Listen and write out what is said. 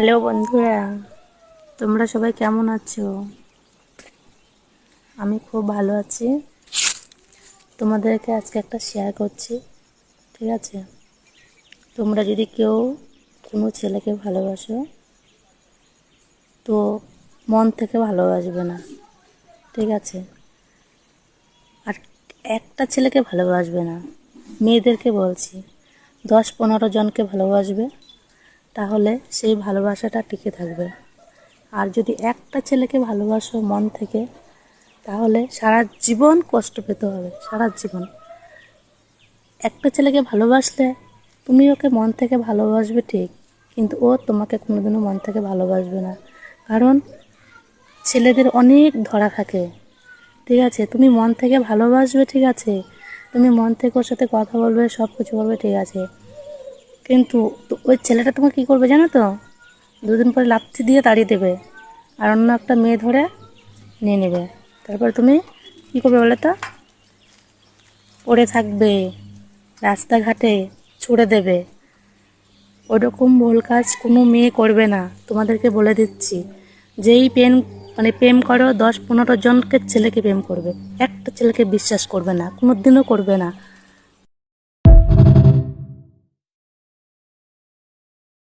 Hello বন্ধুরা, তোমরা সবাই কেমন আছো? আমি খুব ভালো আছি। তোমাদেরকে আজকে একটা শেয়ার করছি, ঠিক আছে? তোমরা যদি কেউ কোনো ছেলেকে ভালোবাসো তো মন থেকে ভালোবাসবে না, ঠিক আছে? আর একটা ছেলেকে ভালোবাসবে না, মেয়েদেরকে বলছি 10-15 জনকে ভালোবাসবে, তাহলে সেই ভালোবাসাটা টিকে থাকবে। আর যদি একটা ছেলেকে ভালোবাসো মন থেকে, তাহলে সারা জীবন কষ্ট পেতে হবে, সারা জীবন। একটা ছেলেকে ভালোবাসলে তুমি ওকে মন থেকে ভালোবাসবে ঠিক, কিন্তু ও তোমাকে কোনোদিনও মন থেকে ভালোবাসবে না। কারণ ছেলেদের অনেক ধরা থাকে, ঠিক আছে? তুমি মন থেকে ভালোবাসবে, ঠিক আছে, তুমি মন থেকে ওর সাথে কথা বলবে, সব কিছু করবে, ঠিক আছে, কিন্তু ওই ছেলেটা তোমাকে কী করবে জানো তো? দুদিন পরে লাথি দিয়ে তাড়িয়ে দেবে, আর অন্য একটা মেয়ে ধরে নিয়ে নেবে। তারপরে তুমি কী করবে বলে তো? পড়ে থাকবে, রাস্তাঘাটে ছুড়ে দেবে। ওরকম ভুল কাজ কোনো মেয়ে করবে না, তোমাদেরকে বলে দিচ্ছি। যেই প্রেম করো 10-15 জনকে ছেলেকে প্রেম করবে, একটা ছেলেকে বিশ্বাস করবে না, কোনো দিনও করবে না।